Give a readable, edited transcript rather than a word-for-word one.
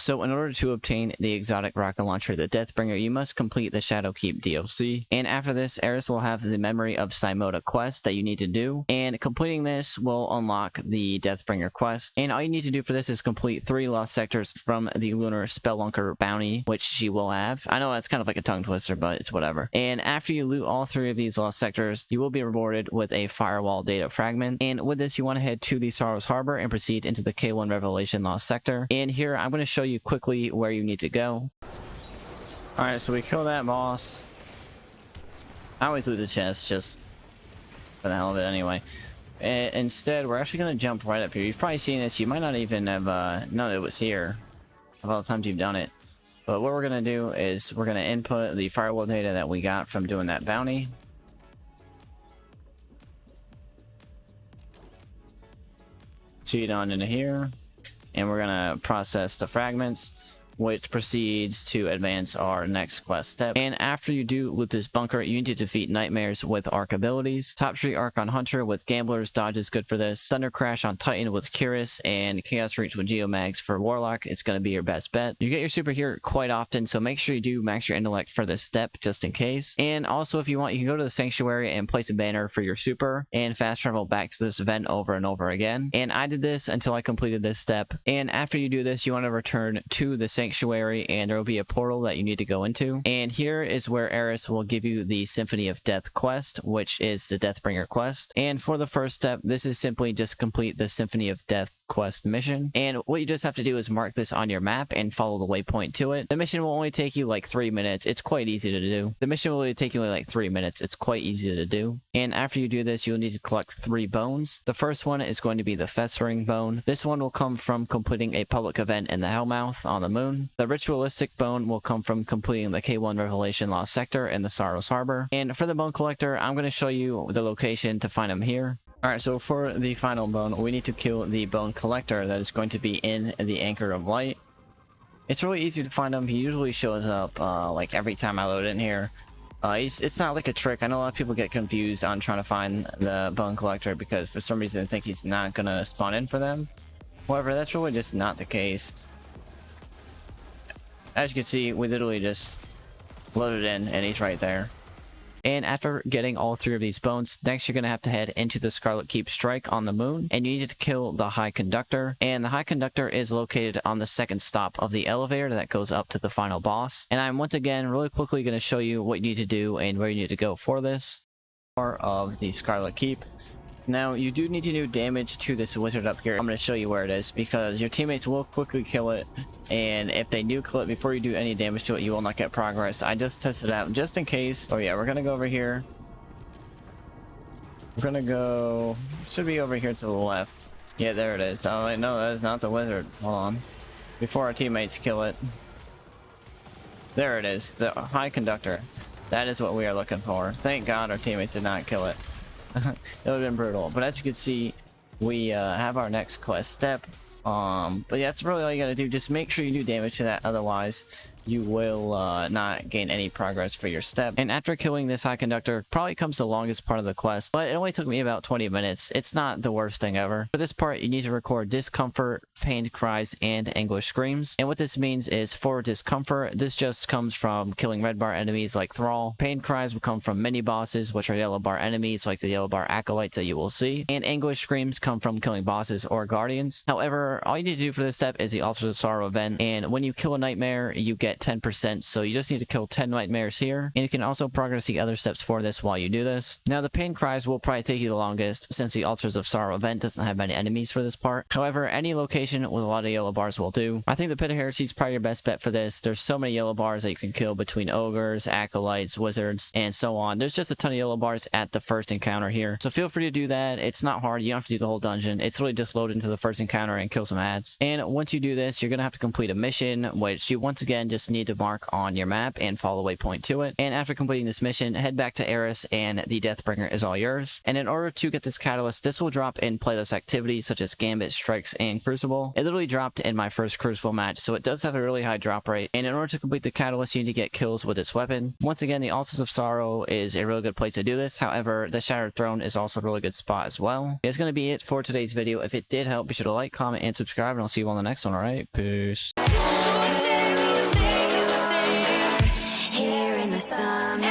So in order to obtain the exotic rocket launcher, the Deathbringer, you must complete the Shadowkeep DLC. And after this, Eris will have the Memory of Simoda quest that you need to do. And completing this will unlock the Deathbringer quest. And all you need to do for this is complete 3 lost sectors from the Lunar Spellunker bounty, which she will have. I know that's kind of like a tongue twister, but it's whatever. And after you loot all 3 of these lost sectors, you will be rewarded with a firewall data fragment. And with this, you want to head to the Sorrows Harbor and proceed into the K1 Revelation lost sector. And here, I'm going to show you quickly where you need to go. Alright, so we kill that boss. I always loot the chest just for the hell of it anyway. Instead, we're actually going to jump right up here. You've probably seen this. You might not even have known it was here of all the times you've done it. But what we're going to do is we're going to input the firewall data that we got from doing that bounty. Feed on into here. And we're going to process the fragments, which proceeds to advance our next quest step. And after you do loot this bunker, you need to defeat nightmares with arc abilities. Top Tree Arc on Hunter with Gamblers, Dodge is good for this. Thunder Crash on Titan with Curious, and Chaos Reach with Geomags for Warlock. It's going to be your best bet. You get your super here quite often, so make sure you do max your intellect for this step just in case. And also, if you want, you can go to the Sanctuary and place a banner for your super and fast travel back to this event over and over again. And I did this until I completed this step. And after you do this, you want to return to the Sanctuary, and there will be a portal that you need to go into. And here is where Eris will give you the Symphony of Death quest, which is the Deathbringer quest. And for the first step, this is simply just complete the Symphony of Death quest mission. And what you just have to do is mark this on your map and follow the waypoint to it. The mission will only take you like 3 minutes. It's quite easy to do. The mission will only take you like 3 minutes. It's quite easy to do. And after you do this, you'll need to collect 3 bones. The first one is going to be the Festering Bone. This one will come from completing a public event in the Hellmouth on the moon. The Ritualistic Bone will come from completing the K1 Revelation Lost Sector in the Sorrows Harbor. And for the Bone Collector, I'm going to show you the location to find them here. Alright, so for the final bone, we need to kill the Bone Collector that is going to be in the Anchor of Light. It's really easy to find him. He usually shows up like every time I load in here. It's not like a trick. I know a lot of people get confused on trying to find the Bone Collector because for some reason they think he's not going to spawn in for them. However, that's really just not the case. As you can see, we literally just loaded in and he's right there. And after getting all 3 of these bones, next you're going to have to head into the Scarlet Keep Strike on the moon, and you need to kill the High Conductor. And the High Conductor is located on the second stop of the elevator that goes up to the final boss. And I'm once again really quickly going to show you what you need to do and where you need to go for this. Part of the Scarlet Keep. Now, you do need to do damage to this wizard up here. I'm going to show you where it is because your teammates will quickly kill it. And if they do kill it before you do any damage to it, you will not get progress. I just tested it out just in case. Oh yeah, we're going to go over here. We're going to go... should be over here to the left. Yeah, there it is. Oh, wait, no, that is not the wizard. Hold on. Before our teammates kill it. There it is. The High Conductor. That is what we are looking for. Thank God our teammates did not kill it. It would have been brutal, but as you can see, we have our next quest step. But yeah, that's really all you gotta do. Just make sure you do damage to that, otherwise you will not gain any progress for your step. And after killing this High Conductor, probably comes the longest part of the quest, but it only took me about 20 minutes. It's not the worst thing ever. For this part, you need to record discomfort, pained cries, and anguish screams. And what this means is for discomfort, this just comes from killing red bar enemies like Thrall. Pained cries will come from mini bosses, which are yellow bar enemies like the yellow bar acolytes that you will see. And anguish screams come from killing bosses or guardians. However, all you need to do for this step is the Altars of Sorrow event, and when you kill a nightmare, you get 10%, so you just need to kill 10 nightmares here, and you can also progress the other steps for this while you do this. Now, the pain cries will probably take you the longest, since the Altars of Sorrow event doesn't have many enemies for this part. However, any location with a lot of yellow bars will do. I think the Pit of Heresy is probably your best bet for this. There's so many yellow bars that you can kill between ogres, acolytes, wizards, and so on. There's just a ton of yellow bars at the first encounter here, so feel free to do that. It's not hard. You don't have to do the whole dungeon. It's really just load into the first encounter and kill some ads. And once you do this, you're gonna have to complete a mission, which you once again just need to mark on your map and follow the waypoint to it. And after completing this mission, head back to Eris and the Deathbringer is all yours. And in order to get this catalyst, this will drop in playlist activities such as Gambit, Strikes, and Crucible. It literally dropped in my first Crucible match, so it does have a really high drop rate. And in order to complete the catalyst, you need to get kills with this weapon. Once again, the Altars of Sorrow is a really good place to do this. However, the Shattered Throne is also a really good spot as well. That's going to be it for today's video. If it did help, be sure to like, comment, and subscribe, and I'll see you on the next one, alright? Peace. summer